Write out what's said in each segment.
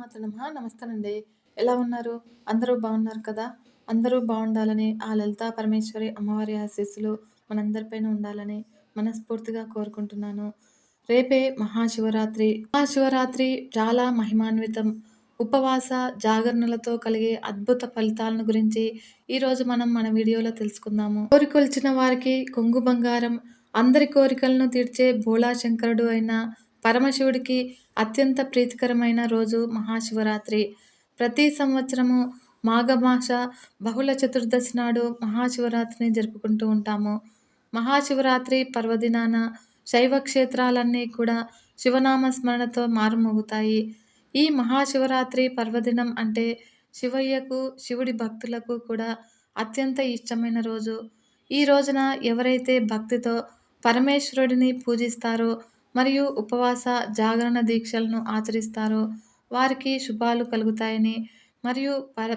శ్రీమాత నమః. నమస్తేనండి. ఎలా ఉన్నారు? అందరూ బాగున్నారు కదా! అందరూ బావుండాలని ఆ లలితా పరమేశ్వరి అమ్మవారి ఆశీస్సులు మనందరిపైన ఉండాలని మనస్ఫూర్తిగా కోరుకుంటున్నాను. రేపే మహాశివరాత్రి. మహాశివరాత్రి చాలా మహిమాన్వితం. ఉపవాస, జాగరణలతో కలిగే అద్భుత ఫలితాలను గురించి ఈరోజు మనం మన వీడియోలో తెలుసుకుందాము. కోరికొలిచిన వారికి కొంగు బంగారం, అందరి కోరికలను తీర్చే భోళాశంకరుడు అయిన పరమశివుడికి అత్యంత ప్రీతికరమైన రోజు మహాశివరాత్రి. ప్రతి సంవత్సరము మాఘమాస బహుళ చతుర్దశి నాడు మహాశివరాత్రిని జరుపుకుంటూ ఉంటాము. మహాశివరాత్రి పర్వదినాన శైవ క్షేత్రాలన్నీ కూడా శివనామ స్మరణతో మారుమోగుతాయి. ఈ మహాశివరాత్రి పర్వదినం అంటే శివయ్యకు, శివుడి భక్తులకు కూడా అత్యంత ఇష్టమైన రోజు. ఈ రోజున ఎవరైతే భక్తితో పరమేశ్వరుడిని పూజిస్తారో మరియు ఉపవాస, జాగరణ దీక్షలను ఆచరిస్తారో వారికి శుభాలు కలుగుతాయని మరియు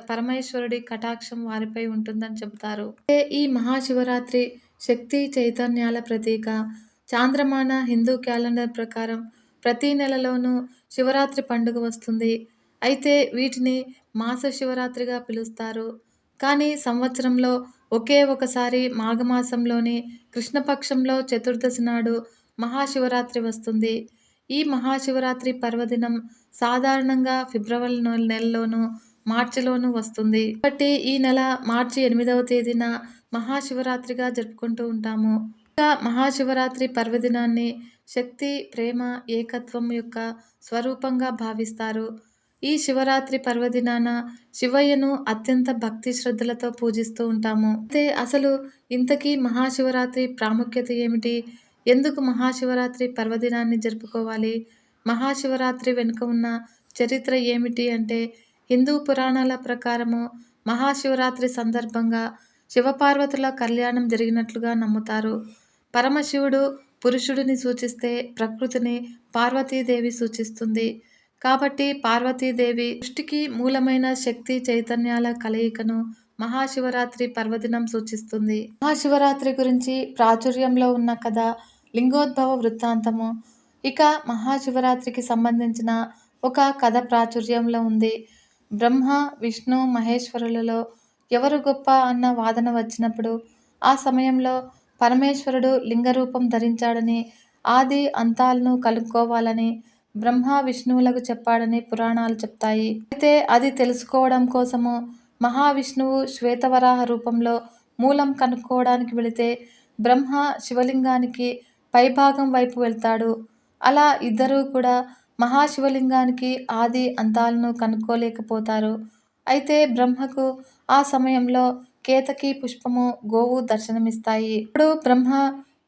పరమేశ్వరుడి కటాక్షం వారిపై ఉంటుందని చెబుతారు. ఈ మహాశివరాత్రి శక్తి చైతన్యాల ప్రతీక. చాంద్రమాన హిందూ క్యాలెండర్ ప్రకారం ప్రతి నెలలోనూ శివరాత్రి పండుగ వస్తుంది. అయితే వీటిని మాస శివరాత్రిగా పిలుస్తారు. కానీ సంవత్సరంలో ఒకే ఒకసారి మాఘమాసంలోని కృష్ణపక్షంలో చతుర్దశి నాడు మహాశివరాత్రి వస్తుంది. ఈ మహాశివరాత్రి పర్వదినం సాధారణంగా ఫిబ్రవరి నెలలోనూ, మార్చిలోనూ వస్తుంది. కాబట్టి ఈ నెల మార్చి 8వ తేదీన మహాశివరాత్రిగా జరుపుకుంటూ ఉంటాము. ఇంకా మహాశివరాత్రి పర్వదినాన్ని శక్తి, ప్రేమ, ఏకత్వం యొక్క స్వరూపంగా భావిస్తారు. ఈ శివరాత్రి పర్వదినాన శివయ్యను అత్యంత భక్తి శ్రద్ధలతో పూజిస్తూ ఉంటాము. అయితే అసలు ఇంతకీ మహాశివరాత్రి ప్రాముఖ్యత ఏమిటి? ఎందుకు మహాశివరాత్రి పర్వదినాన్ని జరుపుకోవాలి? మహాశివరాత్రి వెనుక ఉన్న చరిత్ర ఏమిటి అంటే, హిందూ పురాణాల ప్రకారము మహాశివరాత్రి సందర్భంగా శివపార్వతుల కళ్యాణం జరిగినట్లుగా నమ్ముతారు. పరమశివుడు పురుషుడిని సూచిస్తే ప్రకృతిని పార్వతీదేవి సూచిస్తుంది. కాబట్టి పార్వతీదేవి సృష్టికి మూలమైన శక్తి చైతన్యాల కలయికను మహాశివరాత్రి పర్వదినం సూచిస్తుంది. మహాశివరాత్రి గురించి ప్రాచుర్యంలో ఉన్న కథ లింగోద్భవ వృత్తాంతము. ఇక మహాశివరాత్రికి సంబంధించిన ఒక కథ ప్రాచుర్యంలో ఉంది. బ్రహ్మ, విష్ణు, మహేశ్వరులలో ఎవరు గొప్ప అన్న వాదన వచ్చినప్పుడు ఆ సమయంలో పరమేశ్వరుడు లింగరూపం ధరించాడని, ఆది అంతాలను కలుపుకోవాలని బ్రహ్మ విష్ణువులకు చెప్పాడని పురాణాలు చెప్తాయి. అయితే అది తెలుసుకోవడం కోసము మహావిష్ణువు శ్వేతవరాహ రూపంలో మూలం కనుక్కోవడానికి వెళితే బ్రహ్మ శివలింగానికి పైభాగం వైపు వెళ్తాడు. అలా ఇద్దరూ కూడా మహాశివలింగానికి ఆది అంతాలను కనుక్కోలేకపోతారు. అయితే బ్రహ్మకు ఆ సమయంలో కేతకి పుష్పము, గోవు దర్శనమిస్తాయి. ఇప్పుడు బ్రహ్మ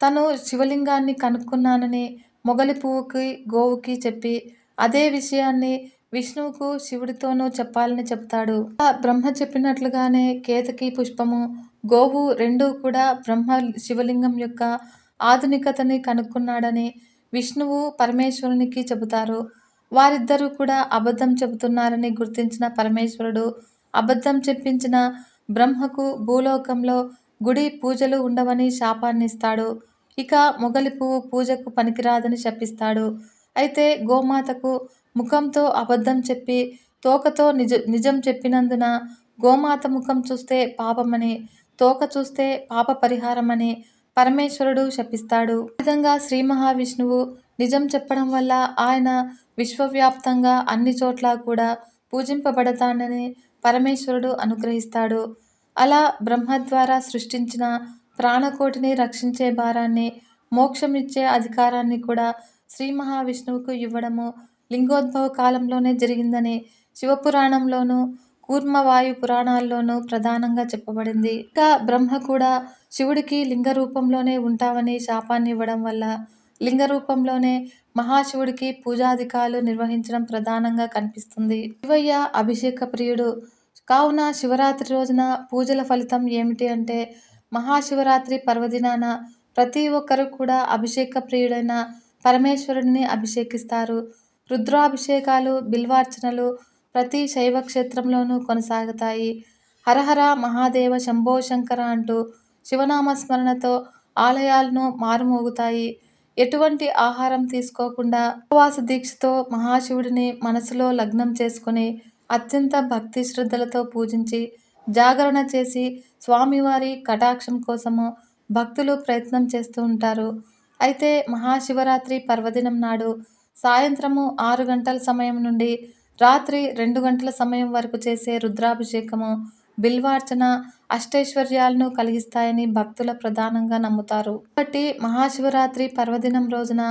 తను శివలింగాన్ని కనుక్కున్నానని మొగలి పువ్వుకి, గోవుకి చెప్పి అదే విషయాన్ని విష్ణువుకు, శివుడితోనూ చెప్పాలని చెప్తాడు. బ్రహ్మ చెప్పినట్లుగానే కేతకి పుష్పము, గోవు రెండూ కూడా బ్రహ్మ శివలింగం యొక్క ఆధునికతని కనుక్కున్నాడని విష్ణువు పరమేశ్వరునికి చెబుతారు. వారిద్దరూ కూడా అబద్ధం చెబుతున్నారని గుర్తించిన పరమేశ్వరుడు అబద్ధం చెప్పించిన బ్రహ్మకు భూలోకంలో గుడి, పూజలు ఉండవని శాపాన్నిస్తాడు. ఇక మొగలి పువ్వు పూజకు పనికిరాదని శపిస్తాడు. అయితే గోమాతకు ముఖంతో అబద్ధం చెప్పి తోకతో నిజం చెప్పినందున గోమాత ముఖం చూస్తే పాపమని, తోక చూస్తే పాప పరిహారమని పరమేశ్వరుడు శపిస్తాడు. ఈ విధంగా శ్రీ మహావిష్ణువు నిజం చెప్పడం వల్ల ఆయన విశ్వవ్యాప్తంగా అన్ని చోట్ల కూడా పూజింపబడతాడని పరమేశ్వరుడు అనుగ్రహిస్తాడు. అలా బ్రహ్మ ద్వారా సృష్టించిన ప్రాణకోటిని రక్షించే భారాన్ని, మోక్షం ఇచ్చే అధికారాన్ని కూడా శ్రీ మహావిష్ణువుకు ఇవ్వడము లింగోద్భవ కాలంలోనే జరిగిందని శివపురాణంలోనూ, కూర్మవాయు పురాణాల్లోనూ ప్రధానంగా చెప్పబడింది. ఇంకా బ్రహ్మ కూడా శివుడికి లింగ రూపంలోనే ఉంటావని శాపాన్ని ఇవ్వడం వల్ల లింగ రూపంలోనే మహాశివుడికి పూజాధికాలు నిర్వహించడం ప్రధానంగా కనిపిస్తుంది. శివయ్య అభిషేక ప్రియుడు కావున శివరాత్రి రోజున పూజల ఫలితం ఏమిటి అంటే, మహాశివరాత్రి పర్వదినాన ప్రతి ఒక్కరూ కూడా అభిషేక ప్రియుడైన పరమేశ్వరుడిని అభిషేకిస్తారు. రుద్రాభిషేకాలు, బిల్వార్చనలు ప్రతి శైవ క్షేత్రంలోనూ కొనసాగుతాయి. హరహర మహాదేవ శంభో శంకర అంటూ శివనామ స్మరణతో ఆలయాలను మారుమోగుతాయి. ఎటువంటి ఆహారం తీసుకోకుండా ఉపవాస దీక్షతో మహాశివుడిని మనసులో లగ్నం చేసుకొని అత్యంత భక్తి శ్రద్ధలతో పూజించి జాగరణ చేసి స్వామివారి కటాక్షం కోసము భక్తులు ప్రయత్నం చేస్తూ ఉంటారు. అయితే మహాశివరాత్రి పర్వదినం నాడు సాయంత్రము 6 గంటల సమయం నుండి రాత్రి 2 గంటల సమయం వరకు చేసే రుద్రాభిషేకము, బిల్వార్చన అష్టైశ్వర్యాలను కలిగిస్తాయని భక్తుల ప్రధానంగా నమ్ముతారు. కాబట్టి మహాశివరాత్రి పర్వదినం రోజున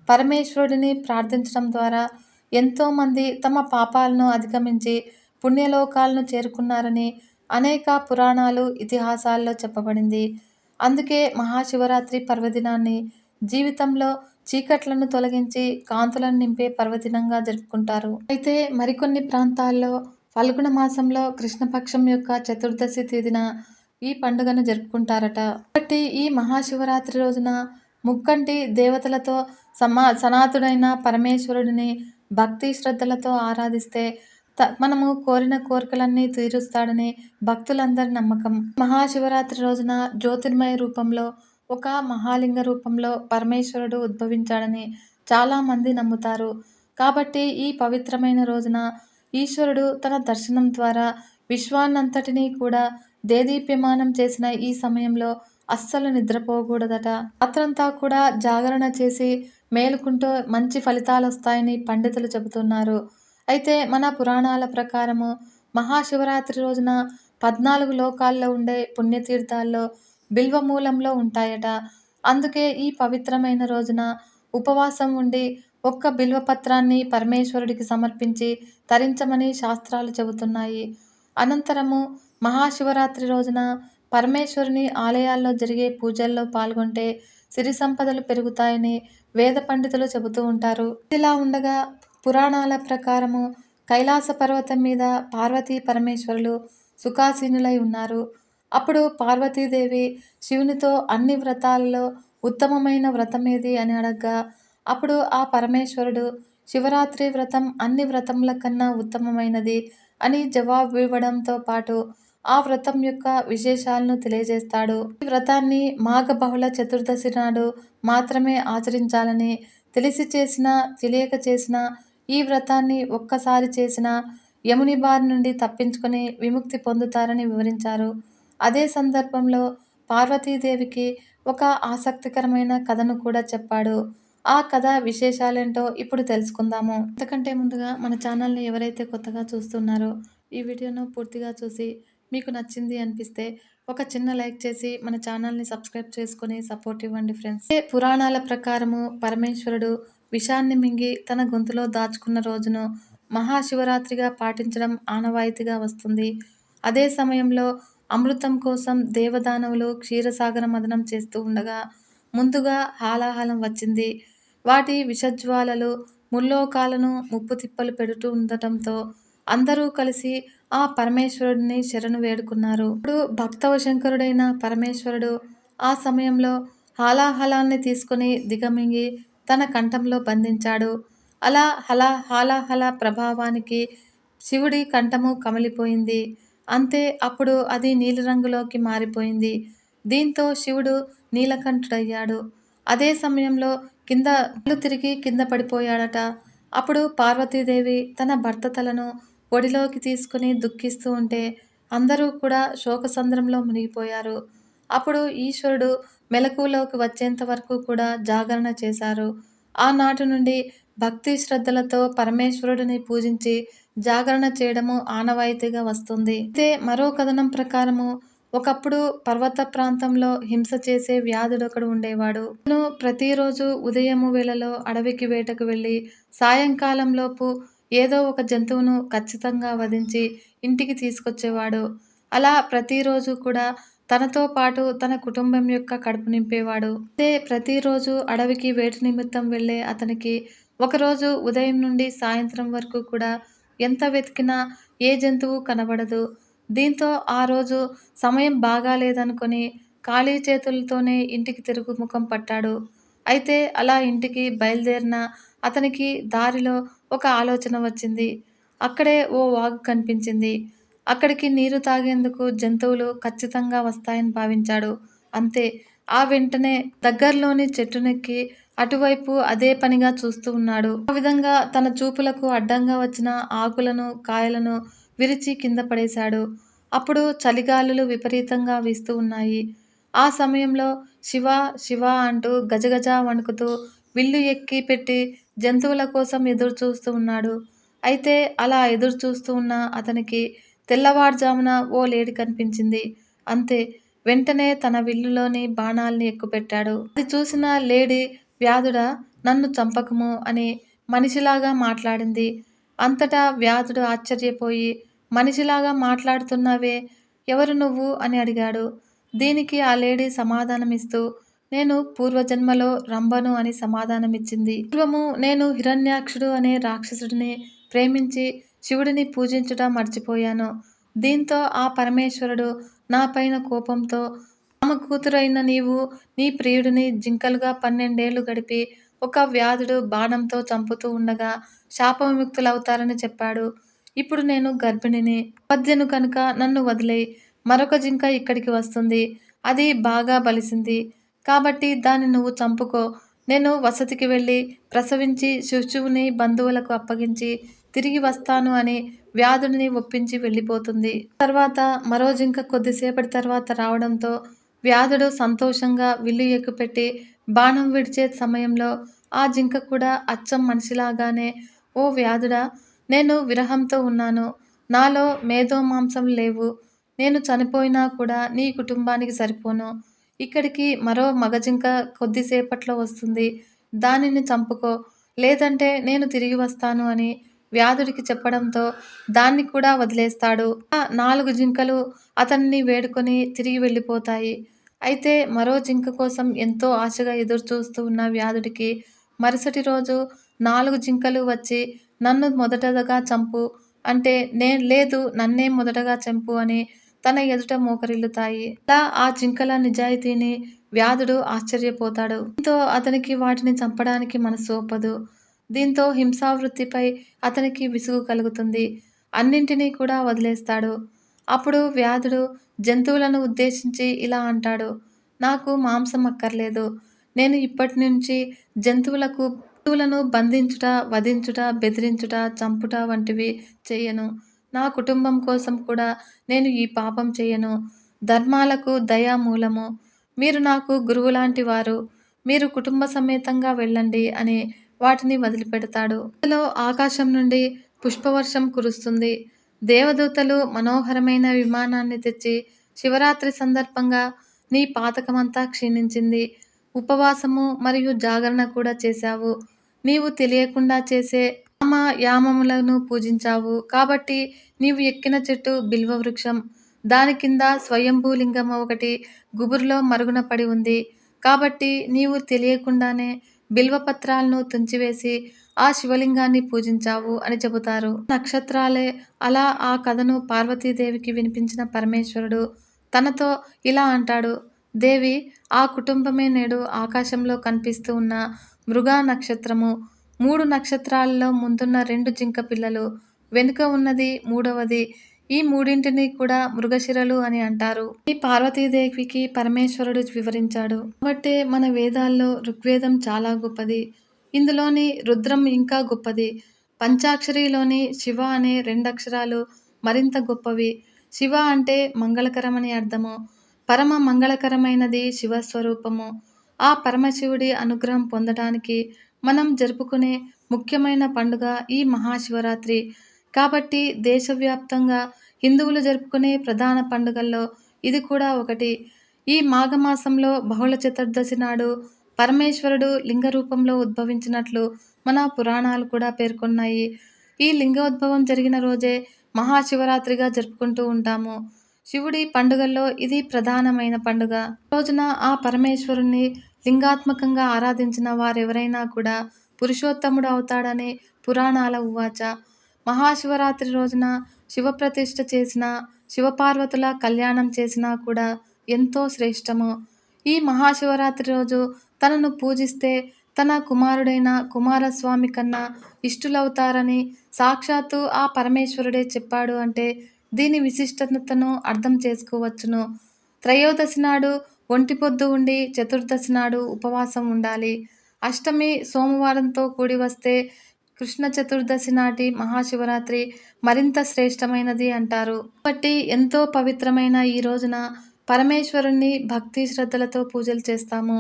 పరమేశ్వరుడిని ప్రార్థించడం ద్వారా ఎంతోమంది తమ పాపాలను అధిగమించి పుణ్యలోకాలను చేరుకున్నారని అనేక పురాణాలు, ఇతిహాసాల్లో చెప్పబడింది. అందుకే మహాశివరాత్రి పర్వదినాన్ని జీవితంలో చీకట్లను తొలగించి కాంతులను నింపే పర్వదినంగా జరుపుకుంటారు. అయితే మరికొన్ని ప్రాంతాల్లో ఫల్గుణ మాసంలో కృష్ణపక్షం యొక్క చతుర్దశి తేదీన ఈ పండుగను జరుపుకుంటారట. కాబట్టి ఈ మహాశివరాత్రి రోజున ముక్కంటి దేవతలతో సనాతుడైన పరమేశ్వరుడిని భక్తి శ్రద్ధలతో ఆరాధిస్తే మనము కోరిన కోరికలన్నీ తీరుస్తాడని భక్తులందరి నమ్మకం. మహాశివరాత్రి రోజున జ్యోతిర్మయ రూపంలో ఒక మహాలింగ రూపంలో పరమేశ్వరుడు ఉద్భవించాడని చాలామంది నమ్ముతారు. కాబట్టి ఈ పవిత్రమైన రోజున ఈశ్వరుడు తన దర్శనం ద్వారా విశ్వాన్నంతటినీ కూడా దేదీప్యమానం చేసిన ఈ సమయంలో అస్సలు నిద్రపోకూడదట. రాత్రంతా కూడా జాగరణ చేసి మేలుకుంటూ మంచి ఫలితాలు వస్తాయని పండితులు చెబుతున్నారు. అయితే మన పురాణాల ప్రకారము మహాశివరాత్రి రోజున 14 లోకాల్లో ఉండే పుణ్యతీర్థాల్లో బిల్వమూలంలో ఉంటాయట. అందుకే ఈ పవిత్రమైన రోజున ఉపవాసం ఉండి ఒక్క బిల్వపత్రాన్ని పరమేశ్వరుడికి సమర్పించి తరించమని శాస్త్రాలు చెబుతున్నాయి. అనంతరము మహాశివరాత్రి రోజున పరమేశ్వరుని ఆలయాల్లో జరిగే పూజల్లో పాల్గొంటే సిరి సంపదలు పెరుగుతాయని వేద పండితులు చెబుతూ ఉంటారు. ఇలా ఉండగా పురాణాల ప్రకారము కైలాస పర్వతం మీద పార్వతీ పరమేశ్వరులు సుఖాసీనులై ఉన్నారు. అప్పుడు పార్వతీదేవి శివునితో అన్ని వ్రతాలలో ఉత్తమమైన వ్రతమేది అని అడగ్గా అప్పుడు ఆ పరమేశ్వరుడు శివరాత్రి వ్రతం అన్ని వ్రతముల కన్నా ఉత్తమమైనది అని జవాబు ఇవ్వడంతో పాటు ఆ వ్రతం యొక్క విశేషాలను తెలియజేస్తాడు. ఈ వ్రతాన్ని మాఘ బహుళ చతుర్దశి నాడు మాత్రమే ఆచరించాలని, తెలిసి చేసినా తెలియక చేసినా ఈ వ్రతాన్ని ఒక్కసారి చేసినా యముని బారి నుండి తప్పించుకొని విముక్తి పొందుతారని వివరించారు. అదే సందర్భంలో పార్వతీదేవికి ఒక ఆసక్తికరమైన కథను కూడా చెప్పాడు. ఆ కథ విశేషాలేంటో ఇప్పుడు తెలుసుకుందాము. అంతకంటే ముందుగా మన ఛానల్ని ఎవరైతే కొత్తగా చూస్తున్నారో ఈ వీడియోను పూర్తిగా చూసి మీకు నచ్చింది అనిపిస్తే ఒక చిన్న లైక్ చేసి మన ఛానల్ని సబ్స్క్రైబ్ చేసుకొని సపోర్ట్ ఇవ్వండి ఫ్రెండ్స్. పురాణాల ప్రకారము పరమేశ్వరుడు విషాన్ని మింగి తన గొంతులో దాచుకున్న రోజును మహాశివరాత్రిగా పాటించడం ఆనవాయితీగా వస్తుంది. అదే సమయంలో అమృతం కోసం దేవదానవులు క్షీరసాగర మథనం చేస్తూ ఉండగా ముందుగా హాలాహలం వచ్చింది. వాటి విషజ్వాలలు ముల్లోకాలను ముప్పు తిప్పలు పెడుతూ ఉండటంతో అందరూ కలిసి ఆ పరమేశ్వరుడిని శరణు వేడుకున్నారు. ఇప్పుడు భక్తవశంకరుడైన పరమేశ్వరుడు ఆ సమయంలో హాలాహలాన్ని తీసుకుని దిగమింగి తన కంఠంలో బంధించాడు. అలా హాలాహల ప్రభావానికి శివుడి కంఠము కమిలిపోయింది. అంతే, అప్పుడు అది నీలిరంగులోకి మారిపోయింది. దీంతో శివుడు నీలకంఠుడయ్యాడు. అదే సమయంలో కింద తిరిగి కింద పడిపోయాడట. అప్పుడు పార్వతీదేవి తన భర్త తలను ఒడిలోకి తీసుకుని దుఃఖిస్తూ ఉంటే అందరూ కూడా శోకసంద్రంలో మునిగిపోయారు. అప్పుడు ఈశ్వరుడు మెలకువలోకి వచ్చేంత వరకు కూడా జాగరణ చేశారు. ఆనాటి నుండి భక్తి శ్రద్ధలతో పరమేశ్వరుడిని పూజించి జాగరణ చేయడము ఆనవాయితీగా వస్తుంది. అయితే మరో కథనం ప్రకారము ఒకప్పుడు పర్వత ప్రాంతంలో హింస చేసే వ్యాధుడొకడు ఉండేవాడు. అతను ప్రతిరోజు ఉదయము వేళలో అడవికి వేటకు వెళ్ళి సాయంకాలంలోపు ఏదో ఒక జంతువును ఖచ్చితంగా వధించి ఇంటికి తీసుకొచ్చేవాడు. అలా ప్రతిరోజు కూడా తనతో పాటు తన కుటుంబం యొక్క కడుపు నింపేవాడు. అయితే ప్రతిరోజు అడవికి వేట నిమిత్తం వెళ్ళే అతనికి ఒకరోజు ఉదయం నుండి సాయంత్రం వరకు కూడా ఎంత వెతికినా ఏ జంతువు కనబడదు. దీంతో ఆ రోజు సమయం బాగాలేదనుకొని ఖాళీ చేతులతోనే ఇంటికి తిరుగుముఖం పట్టాడు. అయితే అలా ఇంటికి బయలుదేరిన అతనికి దారిలో ఒక ఆలోచన వచ్చింది. అక్కడే ఓ వాగు కనిపించింది. అక్కడికి నీరు తాగేందుకు జంతువులు ఖచ్చితంగా వస్తాయని భావించాడు. అంతే, ఆ వెంటనే దగ్గరలోని చెట్టునెక్కి అటువైపు అదే పనిగా చూస్తూ ఉన్నాడు. ఆ విధంగా తన చూపులకు అడ్డంగా వచ్చిన ఆకులను, కాయలను విరిచి కింద పడేశాడు. అప్పుడు చలిగాలులు విపరీతంగా వీస్తూ ఉన్నాయి. ఆ సమయంలో శివ, శివ అంటూ గజగజ వణుకుతూ విల్లు ఎక్కి పెట్టి జంతువుల కోసం ఎదురు చూస్తూ ఉన్నాడు. అయితే అలా ఎదురు చూస్తూ ఉన్న అతనికి తెల్లవారుజామున ఓ లేడి కనిపించింది. అంతే. వెంటనే తన విల్లులోని బాణాల్ని ఎక్కుపెట్టాడు. అది చూసిన లేడీ "వ్యాధుడా, నన్ను చంపకుము" అని మనిషిలాగా మాట్లాడింది. అంతటా వ్యాధుడు ఆశ్చర్యపోయి "మనిషిలాగా మాట్లాడుతున్నావే, ఎవరు నువ్వు" అని అడిగాడు. దీనికి ఆ లేడీ సమాధానమిస్తూ "నేను పూర్వజన్మలో రంభను" అని సమాధానమిచ్చింది. పూర్వము నేను హిరణ్యాక్షుడు అనే రాక్షసుడిని ప్రేమించి శివుడిని పూజించుట మర్చిపోయాను. దీంతో ఆ పరమేశ్వరుడు నాపైన కోపంతో "ఆమ కూతురైన నీవు నీ ప్రియుడిని జింకలుగా 12 ఏళ్లు గడిపి ఒక వ్యాధుడు బాణంతో చంపుతూ ఉండగా శాప విముక్తులవుతారని చెప్పాడు. ఇప్పుడు నేను గర్భిణిని. అపధ్యను కనుక నన్ను వదిలేయ్. మరొక జింక ఇక్కడికి వస్తుంది. అది బాగా బలిసింది. కాబట్టి దాన్ని నువ్వు చంపుకో. నేను వసతికి వెళ్ళి ప్రసవించి శిశువుని బంధువులకు అప్పగించి తిరిగి వస్తాను" అని వ్యాధుడిని ఒప్పించి వెళ్ళిపోతుంది. తర్వాత మరో జింక కొద్దిసేపటి తర్వాత రావడంతో వ్యాధుడు సంతోషంగా విల్లు ఎక్కుపెట్టి బాణం విడిచే సమయంలో ఆ జింక కూడా అచ్చం మనిషిలాగానే "ఓ వ్యాధుడా, నేను విరహంతో ఉన్నాను. నాలో మేధో మాంసం లేవు. నేను చనిపోయినా కూడా నీ కుటుంబానికి సరిపోను. ఇక్కడికి మరో మగ జింక కొద్దిసేపట్లో వస్తుంది. దానిని చంపుకో. లేదంటే నేను తిరిగి వస్తాను" అని వ్యాధుడికి చెప్పడంతో దాన్ని కూడా వదిలేస్తాడు. ఆ 4 జింకలు అతన్ని వేడుకొని తిరిగి వెళ్ళిపోతాయి. అయితే మరో జింక కోసం ఎంతో ఆశగా ఎదురుచూస్తూ ఉన్న వ్యాధుడికి మరుసటి రోజు 4 జింకలు వచ్చి "నన్ను మొదటగా చంపు" అంటే లేదు, నన్నే మొదటగా చంపు" అని తన ఎదుట మోకరిల్లుతాయి. అలా ఆ జింకల నిజాయితీని వ్యాధుడు ఆశ్చర్యపోతాడు. దీంతో అతనికి వాటిని చంపడానికి మనసు ఒప్పదు. దీంతో హింసావృత్తిపై అతనికి విసుగు కలుగుతుంది. అన్నింటినీ కూడా వదిలేస్తాడు. అప్పుడు వ్యాధుడు జంతువులను ఉద్దేశించి ఇలా అంటాడు: "నాకు మాంసం అక్కర్లేదు. నేను ఇప్పటి నుంచి జంతువులను బంధించుట, వధించుట, బెదిరించుట, చంపుట వంటివి చెయ్యను. నా కుటుంబం కోసం కూడా నేను ఈ పాపం చెయ్యను. ధర్మాలకు దయ మూలము. మీరు నాకు గురువులాంటి వారు. మీరు కుటుంబ సమేతంగా వెళ్ళండి" అని వాటిని వదిలిపెడతాడు. ఇంతలో ఆకాశం నుండి పుష్పవర్షం కురుస్తుంది. దేవదూతలు మనోహరమైన విమానాన్ని తెచ్చి "శివరాత్రి సందర్భంగా నీ పాతకమంతా క్షీణించింది. ఉపవాసము మరియు జాగరణ కూడా చేశావు. నీవు తెలియకుండా చేసే యామములను పూజించావు. కాబట్టి నీవు ఎక్కిన చెట్టు బిల్వవృక్షం. దాని కింద స్వయంభూలింగం ఒకటి గుబురులో మరుగున పడి ఉంది. కాబట్టి నీవు తెలియకుండానే బిల్వపత్రాలను తుంచివేసి ఆ శివలింగాన్ని పూజించావు" అని చెబుతారు. నక్షత్రాలే. అలా ఆ కథను పార్వతీదేవికి వినిపించిన పరమేశ్వరుడు తనతో ఇలా అంటాడు: "దేవి, ఆ కుటుంబమే నేడు ఆకాశంలో కనిపిస్తూ ఉన్న మృగా నక్షత్రము. 3 నక్షత్రాలలో ముందున్న 2 జింక పిల్లలు, వెనుక ఉన్నది మూడవది. ఈ మూడింటిని కూడా మృగశిరలు అని అంటారు" ఈ పార్వతీదేవికి పరమేశ్వరుడు వివరించాడు. కాబట్టే మన వేదాల్లో ఋగ్వేదం చాలా గొప్పది. ఇందులోని రుద్రం ఇంకా గొప్పది. పంచాక్షరిలోని శివ అనే 2 అక్షరాలు మరింత గొప్పవి. శివ అంటే మంగళకరమని అర్థము. పరమ మంగళకరమైనది శివస్వరూపము. ఆ పరమశివుడి అనుగ్రహం పొందటానికి మనం జరుపుకునే ముఖ్యమైన పండుగ ఈ మహాశివరాత్రి. కాబట్టి దేశవ్యాప్తంగా హిందువులు జరుపుకునే ప్రధాన పండుగల్లో ఇది కూడా ఒకటి. ఈ మాఘమాసంలో బహుళ చతుర్దశి నాడు పరమేశ్వరుడు లింగ రూపంలో ఉద్భవించినట్లు మన పురాణాలు కూడా పేర్కొన్నాయి. ఈ లింగోద్భవం జరిగిన రోజే మహాశివరాత్రిగా జరుపుకుంటూ ఉంటాము. శివుడి పండుగల్లో ఇది ప్రధానమైన పండుగ. రోజున ఆ పరమేశ్వరుణ్ణి లింగాత్మకంగా ఆరాధించిన వారెవరైనా కూడా పురుషోత్తముడు అవుతాడని పురాణాల ఉవాచ. మహాశివరాత్రి రోజున శివప్రతిష్ఠ చేసినా, శివపార్వతుల కళ్యాణం చేసినా కూడా ఎంతో శ్రేష్టము. ఈ మహాశివరాత్రి రోజు తనను పూజిస్తే తన కుమారుడైన కుమారస్వామి కన్నా ఇష్టులవుతారని సాక్షాత్తు ఆ పరమేశ్వరుడే చెప్పాడు అంటే దీని విశిష్టతను అర్థం చేసుకోవచ్చును. త్రయోదశి నాడు ఒంటిపొద్దు ఉండి చతుర్దశి నాడు ఉపవాసం ఉండాలి. అష్టమి సోమవారంతో కూడి వస్తే కృష్ణ చతుర్దశి నాటి మహాశివరాత్రి మరింత శ్రేష్టమైనది అంటారు. కాబట్టి ఎంతో పవిత్రమైన ఈ రోజున పరమేశ్వరుణ్ణి భక్తి శ్రద్ధలతో పూజలు చేస్తాము.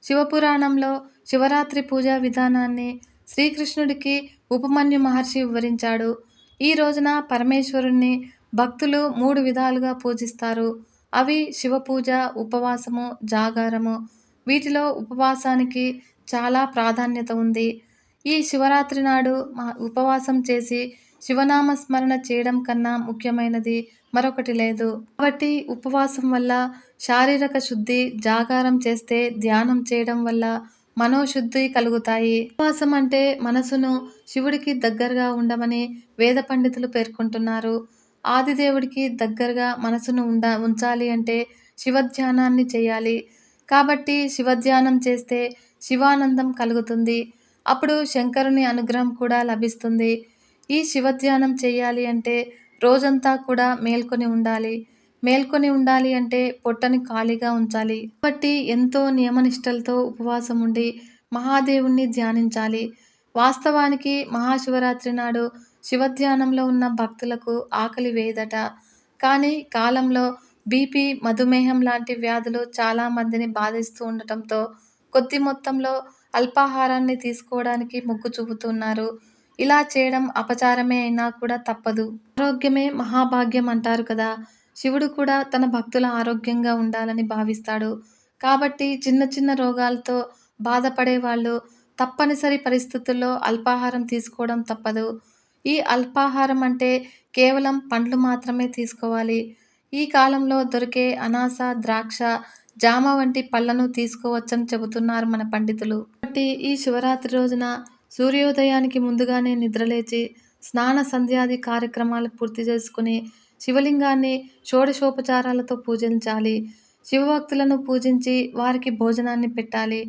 శివపురాణంలో శివరాత్రి పూజా విధానాన్ని శ్రీకృష్ణుడికి ఉపమన్యు మహర్షి వివరించాడు. ఈ రోజున పరమేశ్వరుణ్ణి భక్తులు 3 విధాలుగా పూజిస్తారు. అవి శివపూజ, ఉపవాసము, జాగారము. వీటిలో ఉపవాసానికి చాలా ప్రాధాన్యత ఉంది. ఈ శివరాత్రి నాడు ఉపవాసం చేసి శివనామ స్మరణ చేయడం కన్నా ముఖ్యమైనది మరొకటి లేదు. కాబట్టి ఉపవాసం వల్ల శారీరక శుద్ధి, జాగారం చేస్తే ధ్యానం చేయడం వల్ల మనోశుద్ధి కలుగుతాయి. ఉపవాసం అంటే మనసును శివుడికి దగ్గరగా ఉండమని వేద పండితులు పేర్కొంటున్నారు. ఆదిదేవుడికి దగ్గరగా మనసును ఉంచాలి అంటే శివధ్యానాన్ని చేయాలి. కాబట్టి శివధ్యానం చేస్తే శివానందం కలుగుతుంది. అప్పుడు శంకరుని అనుగ్రహం కూడా లభిస్తుంది. ఈ శివధ్యానం చేయాలి అంటే రోజంతా కూడా మేల్కొని ఉండాలి. మేల్కొని ఉండాలి అంటే పొట్టని ఖాళీగా ఉంచాలి. కాబట్టి ఎంతో నియమనిష్టలతో ఉపవాసం ఉండి మహాదేవుణ్ణి ధ్యానించాలి. వాస్తవానికి మహాశివరాత్రి నాడు శివధ్యానంలో ఉన్న భక్తులకు ఆకలి వేయదట. కానీ కాలంలో బీపీ, మధుమేహం లాంటి వ్యాధులు చాలామందిని బాధిస్తూ ఉండటంతో కొద్ది మొత్తంలో అల్పాహారాన్ని తీసుకోవడానికి మొగ్గు చూపుతున్నారు. ఇలా చేయడం అపచారమే అయినా కూడా తప్పదు. ఆరోగ్యమే మహాభాగ్యం అంటారు కదా! శివుడు కూడా తన భక్తుల ఆరోగ్యంగా ఉండాలని భావిస్తాడు. కాబట్టి చిన్న చిన్న రోగాలతో బాధపడే వాళ్ళు తప్పనిసరి పరిస్థితుల్లో అల్పాహారం తీసుకోవడం తప్పదు. ఈ అల్పాహారం అంటే కేవలం పండ్లు మాత్రమే తీసుకోవాలి. ఈ కాలంలో దొరికే అనాస, ద్రాక్ష, జామ వంటి పళ్లను తీసుకోవచ్చని చెబుతున్నారు మన పండితులు. కాబట్టి ఈ శివరాత్రి రోజున సూర్యోదయానికి ముందుగానే నిద్రలేచి స్నాన సంధ్యాది కార్యక్రమాలు పూర్తి చేసుకుని శివలింగాన్ని షోడశోపచారాలతో పూజించాలి. శివభక్తులను పూజించి వారికి భోజనాన్ని పెట్టాలి.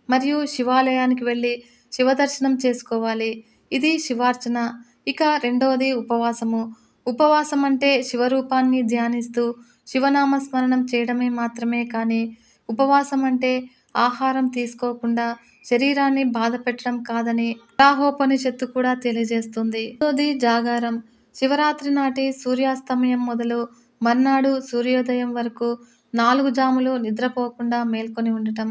మరియు శివాలయానికి వెళ్ళి శివదర్శనం చేసుకోవాలి. ఇది శివార్చన. ఇక రెండవది ఉపవాసము. ఉపవాసం అంటే శివరూపాన్ని ధ్యానిస్తూ శివనామస్మరణం చేయడమే మాత్రమే కానీ ఉపవాసం అంటే ఆహారం తీసుకోకుండా శరీరాన్ని బాధ పెట్టడం కాదని వరాహోపనిషత్తు కూడా తెలియజేస్తుంది. రెండోది జాగారం. శివరాత్రి నాటి సూర్యాస్తమయం మొదలు మర్నాడు సూర్యోదయం వరకు 4 జాములు నిద్రపోకుండా మేల్కొని ఉండటం.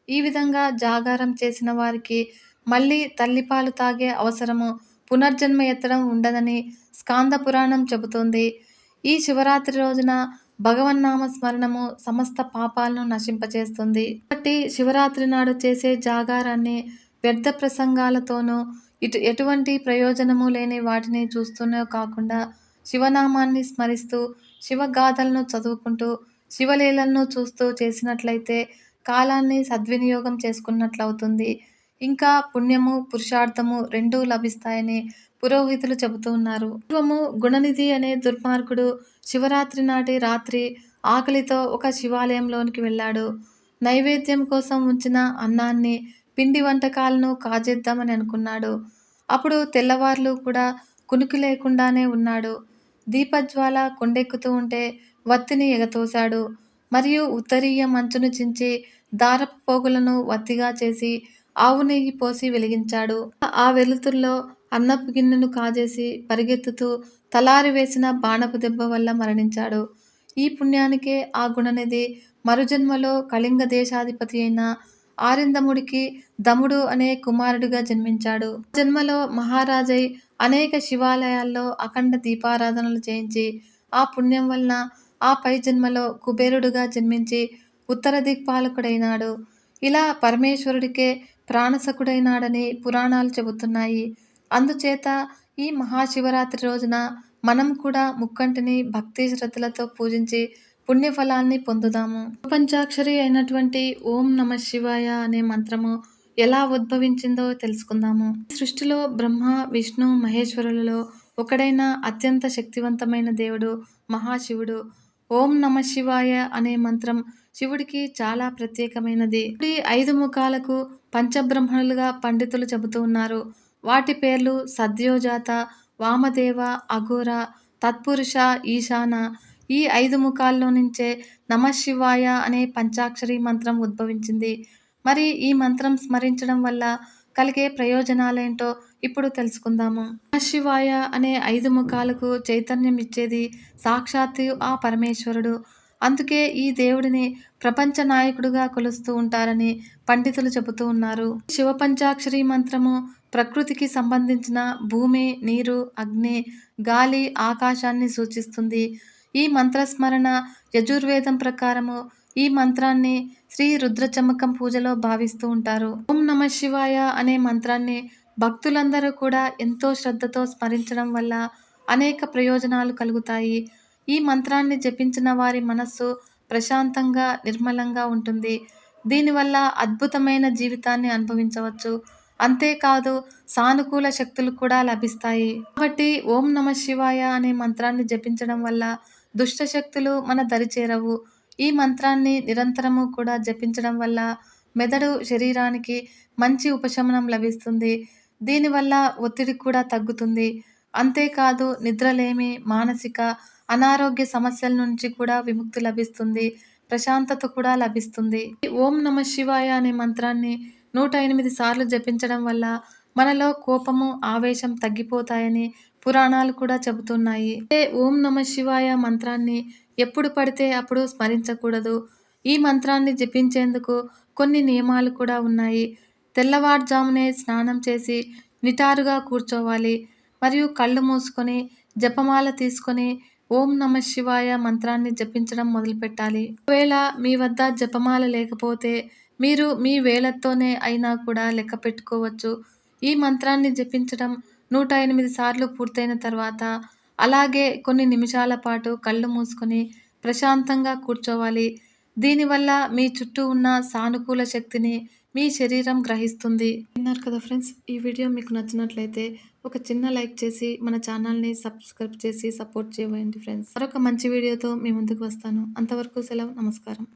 ఈ విధంగా జాగారం చేసిన వారికి మళ్ళీ తల్లిపాలు తాగే అవసరము, పునర్జన్మ ఎత్తడం ఉండదని స్కాంద పురాణం చెబుతోంది. ఈ శివరాత్రి రోజున భగవన్నామ స్మరణము సమస్త పాపాలను నశింపచేస్తుంది. కాబట్టి శివరాత్రి నాడు చేసే జాగారాన్ని వ్యర్థ ప్రసంగాలతోనూ ఎటువంటి ప్రయోజనము లేని వాటిని చూస్తూనే కాకుండా శివనామాన్ని స్మరిస్తూ శివగాథలను చదువుకుంటూ శివలీలలను చూస్తూ చేసినట్లయితే కాలాన్ని సద్వినియోగం చేసుకున్నట్లవుతుంది. ఇంకా పుణ్యము, పురుషార్థము రెండూ లభిస్తాయని పురోహితులు చెబుతూ ఉన్నారు. పూర్వము గుణనిధి అనే దుర్మార్గుడు శివరాత్రి నాటి రాత్రి ఆకలితో ఒక శివాలయంలోనికి వెళ్ళాడు. నైవేద్యం కోసం ఉంచిన అన్నాన్ని, పిండి వంటకాలను కాజేద్దామని అనుకున్నాడు. అప్పుడు తెల్లవార్లు కూడా కునుకు లేకుండానే ఉన్నాడు. దీపజ్వాల కొండెక్కుతూ ఉంటే వత్తిని ఎగతోశాడు. మరియు ఉత్తరీయ మంచును చించి దారపు పోగులను వత్తిగా చేసి ఆవు నెయ్యి పోసి వెలిగించాడు. ఆ వెలుతురులో అన్నపు గిన్నెను కాజేసి పరిగెత్తుతూ తలారి వేసిన బాణపు దెబ్బ వల్ల మరణించాడు. ఈ పుణ్యానికే ఆ గుణనిధి మరుజన్మలో కళింగ దేశాధిపతి అయిన ఆరిందముడికి దముడు అనే కుమారుడిగా జన్మించాడు. జన్మలో మహారాజై అనేక శివాలయాల్లో అఖండ దీపారాధనలు చేయించి ఆ పుణ్యం వలన ఆ పై జన్మలో కుబేరుడుగా జన్మించి ఉత్తర దిక్పాలకుడైనాడు. ఇలా పరమేశ్వరుడికే ప్రాణసకుడైనాడని పురాణాలు చెబుతున్నాయి. అందుచేత ఈ మహాశివరాత్రి రోజున మనం కూడా ముక్కంటిని భక్తి శ్రద్ధలతో పూజించి పుణ్యఫలాన్ని పొందుదాము. పంచాక్షరి అయినటువంటి ఓం నమః శివాయ అనే మంత్రము ఎలా ఉద్భవించిందో తెలుసుకుందాము. సృష్టిలో బ్రహ్మ, విష్ణు, మహేశ్వరులలో ఒకడైన అత్యంత శక్తివంతమైన దేవుడు మహాశివుడు. ఓం నమః శివాయ అనే మంత్రం శివుడికి చాలా ప్రత్యేకమైనది. శివుడి 5 ముఖాలకు పంచబ్రహ్మణులుగా పండితులు చెబుతూ ఉన్నారు. వాటి పేర్లు సద్యోజాత, వామదేవ, అఘోర, తత్పురుష, ఈశాన. ఈ 5 ముఖాల్లో నుంచే నమఃశివాయ అనే పంచాక్షరి మంత్రం ఉద్భవించింది. మరి ఈ మంత్రం స్మరించడం వల్ల కలిగే ప్రయోజనాలేంటో ఇప్పుడు తెలుసుకుందాము. నమఃశివాయ అనే 5 ముఖాలకు చైతన్యం ఇచ్చేది సాక్షాత్తు ఆ పరమేశ్వరుడు. అందుకే ఈ దేవుడిని ప్రపంచ నాయకుడుగా కొలుస్తూ ఉంటారని పండితులు చెబుతూ ఉన్నారు. శివ పంచాక్షరి మంత్రము ప్రకృతికి సంబంధించిన భూమి, నీరు, అగ్ని, గాలి, ఆకాశాన్ని సూచిస్తుంది. ఈ మంత్రస్మరణ యజుర్వేదం ప్రకారము ఈ మంత్రాన్ని శ్రీ రుద్రచమకం పూజలో భావిస్తూ ఉంటారు. ఓం నమ శివాయ అనే మంత్రాన్ని భక్తులందరూ కూడా ఎంతో శ్రద్ధతో స్మరించడం వల్ల అనేక ప్రయోజనాలు కలుగుతాయి. ఈ మంత్రాన్ని జపించిన వారి మనస్సు ప్రశాంతంగా, నిర్మలంగా ఉంటుంది. దీనివల్ల అద్భుతమైన జీవితాన్ని అనుభవించవచ్చు. అంతేకాదు సానుకూల శక్తులు కూడా లభిస్తాయి. కాబట్టి ఓం నమ శివాయ అనే మంత్రాన్ని జపించడం వల్ల దుష్ట శక్తులు మన దరి చేరవు. ఈ మంత్రాన్ని నిరంతరము కూడా జపించడం వల్ల మెదడు, శరీరానికి మంచి ఉపశమనం లభిస్తుంది. దీనివల్ల ఒత్తిడి కూడా తగ్గుతుంది. అంతేకాదు నిద్రలేమి, మానసిక అనారోగ్య సమస్యల నుంచి కూడా విముక్తి లభిస్తుంది. ప్రశాంతత కూడా లభిస్తుంది. ఓం నమ శివాయ అనే మంత్రాన్ని 108 సార్లు జపించడం వల్ల మనలో కోపము, ఆవేశం తగ్గిపోతాయని పురాణాలు కూడా చెబుతున్నాయి. ఓం నమ శివాయ మంత్రాన్ని ఎప్పుడు పడితే అప్పుడు స్మరించకూడదు. ఈ మంత్రాన్ని జపించేందుకు కొన్ని నియమాలు కూడా ఉన్నాయి. తెల్లవారుజామునే స్నానం చేసి నిటారుగా కూర్చోవాలి. మరియు కళ్ళు మూసుకొని జపమాల తీసుకొని ఓం నమ శివాయ మంత్రాన్ని జపించడం మొదలుపెట్టాలి. ఒకవేళ మీ వద్ద జపమాల లేకపోతే మీరు మీ వేలతోనే అయినా కూడా లెక్క పెట్టుకోవచ్చు. ఈ మంత్రాన్ని జపించడం 108 సార్లు పూర్తయిన తర్వాత అలాగే కొన్ని నిమిషాల పాటు కళ్ళు మూసుకొని ప్రశాంతంగా కూర్చోవాలి. దీనివల్ల మీ చుట్టూ ఉన్న సానుకూల శక్తిని మీ శరీరం గ్రహిస్తుంది. విన్నారు కదా ఫ్రెండ్స్, ఈ వీడియో మీకు నచ్చినట్లయితే ఒక చిన్న లైక్ చేసి మన ఛానల్ని సబ్స్క్రైబ్ చేసి సపోర్ట్ చేయండి ఫ్రెండ్స్. మరొక మంచి వీడియోతో మీ ముందుకు వస్తాను. అంతవరకు సెలవు, నమస్కారం.